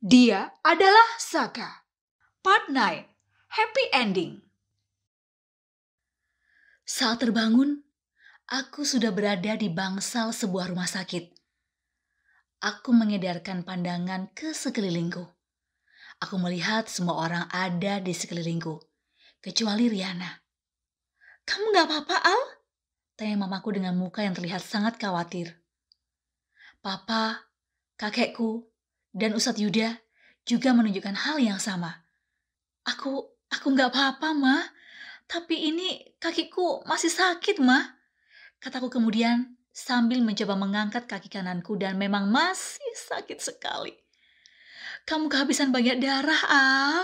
Dia adalah Saka. Part 9. Happy Ending. Saat terbangun, aku sudah berada di bangsal sebuah rumah sakit. Aku mengedarkan pandangan ke sekelilingku. Aku melihat semua orang ada di sekelilingku, kecuali Riana. "Kamu gak apa-apa, Al?" tanya mamaku dengan muka yang terlihat sangat khawatir. Papa, kakekku, dan Ustadz Yuda juga menunjukkan hal yang sama. Aku gak apa-apa, Ma. Tapi ini kakiku masih sakit, Ma. Kataku kemudian sambil mencoba mengangkat kaki kananku dan memang masih sakit sekali. "Kamu kehabisan banyak darah, Al.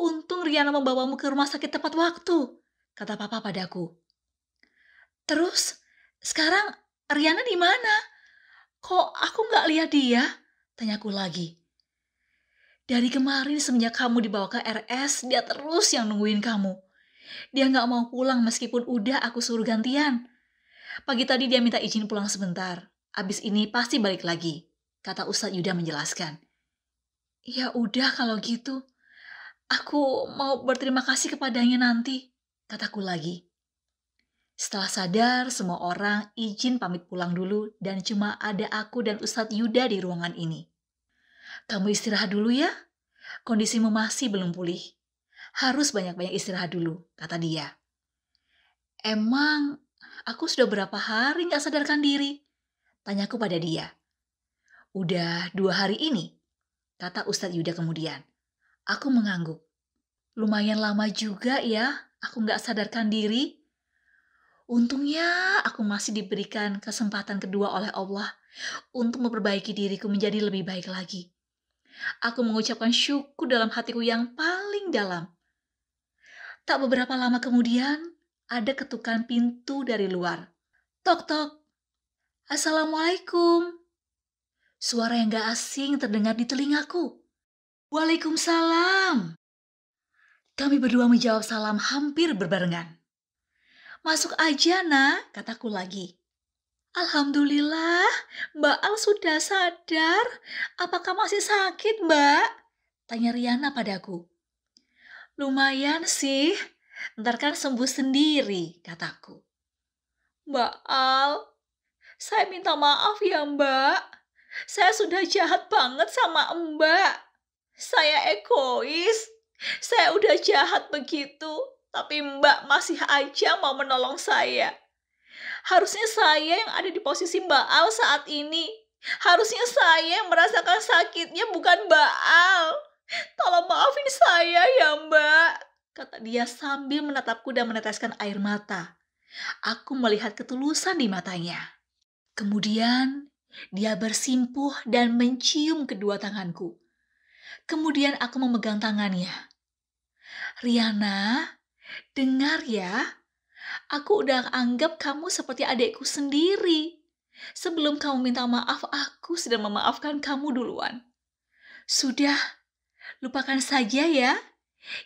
Untung Riana membawamu ke rumah sakit tepat waktu," kata Papa padaku. "Terus, sekarang Riana di mana? Kok aku gak lihat dia?" tanyaku lagi. "Dari kemarin semenjak kamu dibawa ke RS, dia terus yang nungguin kamu. Dia gak mau pulang meskipun udah aku suruh gantian. Pagi tadi dia minta izin pulang sebentar. Abis ini pasti balik lagi," kata Ustadz Yuda menjelaskan. "Ya udah kalau gitu. Aku mau berterima kasih kepadanya nanti," kataku lagi. Setelah sadar, semua orang izin pamit pulang dulu dan cuma ada aku dan Ustadz Yuda di ruangan ini. "Kamu istirahat dulu ya. Kondisimu masih belum pulih. Harus banyak-banyak istirahat dulu," kata dia. "Emang aku sudah berapa hari gak sadarkan diri?" tanyaku pada dia. "Udah 2 hari ini," kata Ustadz Yuda kemudian. Aku mengangguk. "Lumayan lama juga ya aku gak sadarkan diri. Untungnya aku masih diberikan kesempatan kedua oleh Allah untuk memperbaiki diriku menjadi lebih baik lagi. Aku mengucapkan syukur dalam hatiku yang paling dalam." Tak beberapa lama kemudian, ada ketukan pintu dari luar. "Tok, tok. Assalamualaikum." Suara yang gak asing terdengar di telingaku. "Waalaikumsalam." Kami berdua menjawab salam hampir berbarengan. "Masuk aja, Nak," kataku lagi. "Alhamdulillah, Mbak Al sudah sadar. Apakah masih sakit, Mbak?" tanya Riana padaku. "Lumayan sih, ntar kan sembuh sendiri," kataku. "Mbak Al, saya minta maaf ya, Mbak. Saya sudah jahat banget sama Mbak. Saya egois. Saya udah jahat begitu, tapi Mbak masih aja mau menolong saya. Harusnya saya yang ada di posisi Mbak Al saat ini. Harusnya saya yang merasakan sakitnya, bukan Mbak Al. Tolong maafin saya ya, Mbak," kata dia sambil menatapku dan meneteskan air mata. Aku melihat ketulusan di matanya. Kemudian dia bersimpuh dan mencium kedua tanganku. Kemudian aku memegang tangannya. "Riana, dengar ya. Aku udah anggap kamu seperti adikku sendiri. Sebelum kamu minta maaf, aku sudah memaafkan kamu duluan. Sudah, lupakan saja ya.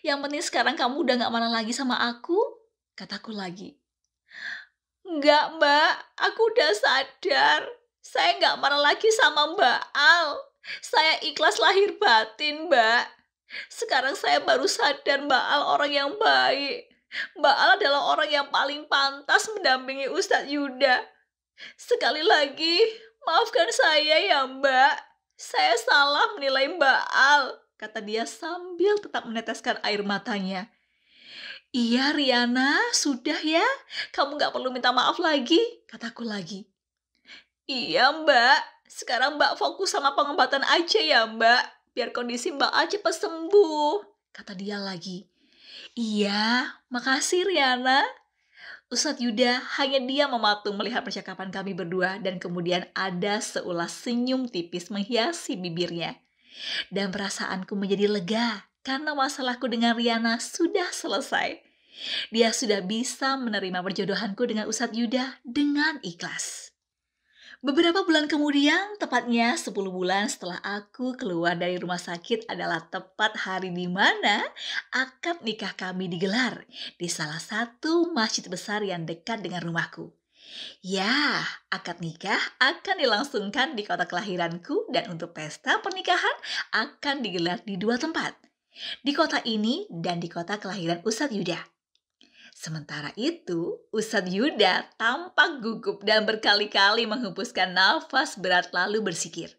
Yang penting sekarang kamu udah gak marah lagi sama aku," kataku lagi. "Enggak, Mbak. Aku udah sadar. Saya gak marah lagi sama Mbak Al. Saya ikhlas lahir batin, Mbak. Sekarang saya baru sadar Mbak Al orang yang baik. Mbak Al adalah orang yang paling pantas mendampingi Ustadz Yuda. Sekali lagi, maafkan saya ya, Mbak. Saya salah menilai Mbak Al," kata dia sambil tetap meneteskan air matanya. "Iya, Riana, sudah ya. Kamu gak perlu minta maaf lagi," kataku lagi. "Iya, Mbak. Sekarang Mbak fokus sama pengobatan aja ya, Mbak. Biar kondisi Mbak Al cepat sembuh," kata dia lagi. "Iya, makasih Riana." Ustadz Yuda hanya diam mematung melihat percakapan kami berdua dan kemudian ada seulas senyum tipis menghiasi bibirnya. Dan perasaanku menjadi lega karena masalahku dengan Riana sudah selesai. Dia sudah bisa menerima perjodohanku dengan Ustadz Yuda dengan ikhlas. Beberapa bulan kemudian, tepatnya 10 bulan setelah aku keluar dari rumah sakit adalah tepat hari di mana akad nikah kami digelar di salah satu masjid besar yang dekat dengan rumahku. Ya, akad nikah akan dilangsungkan di kota kelahiranku dan untuk pesta pernikahan akan digelar di dua tempat. Di kota ini dan di kota kelahiran Ustadz Yuda. Sementara itu, Ustadz Yuda tampak gugup dan berkali-kali menghembuskan nafas berat lalu bersikir.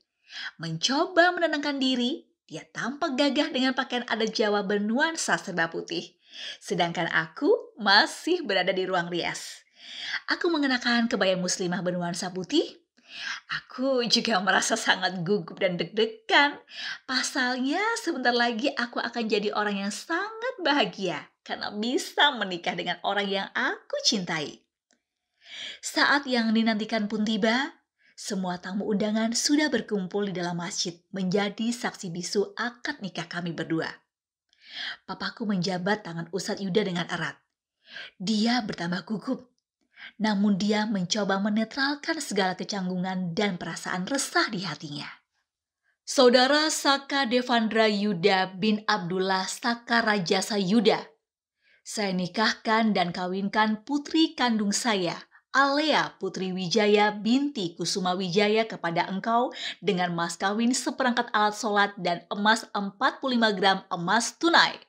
Mencoba menenangkan diri, dia tampak gagah dengan pakaian adat Jawa bernuansa serba putih. Sedangkan aku masih berada di ruang rias. Aku mengenakan kebaya muslimah bernuansa putih. Aku juga merasa sangat gugup dan deg-degan. Pasalnya sebentar lagi aku akan jadi orang yang sangat bahagia karena bisa menikah dengan orang yang aku cintai. Saat yang dinantikan pun tiba, semua tamu undangan sudah berkumpul di dalam masjid menjadi saksi bisu akad nikah kami berdua. Papaku menjabat tangan Ustadz Yuda dengan erat. Dia bertambah gugup. Namun dia mencoba menetralkan segala kecanggungan dan perasaan resah di hatinya. Saudara Saka Devandra Yuda bin Abdullah Saka Rajasa Yuda, saya nikahkan dan kawinkan putri kandung saya, Alea Putri Wijaya binti Kusuma Wijaya kepada engkau dengan mas kawin seperangkat alat sholat dan emas 45 gram emas tunai.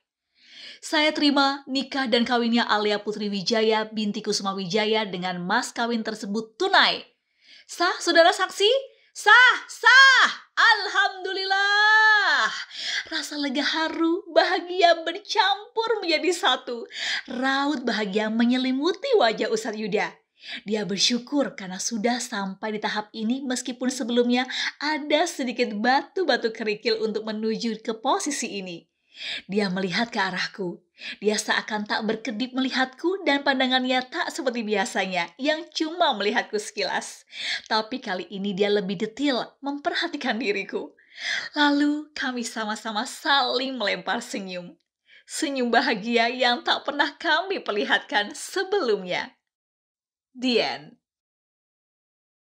Saya terima nikah dan kawinnya Alea Putri Wijaya binti Kusuma Wijaya dengan mas kawin tersebut tunai. Sah, saudara saksi? Sah, sah! Alhamdulillah! Rasa lega haru, bahagia bercampur menjadi satu. Raut bahagia menyelimuti wajah Ustadz Yuda. Dia bersyukur karena sudah sampai di tahap ini meskipun sebelumnya ada sedikit batu-batu kerikil untuk menuju ke posisi ini. Dia melihat ke arahku. Dia seakan tak berkedip melihatku dan pandangannya tak seperti biasanya yang cuma melihatku sekilas. Tapi kali ini dia lebih detail memperhatikan diriku. Lalu kami sama-sama saling melempar senyum. Senyum bahagia yang tak pernah kami perlihatkan sebelumnya. The end.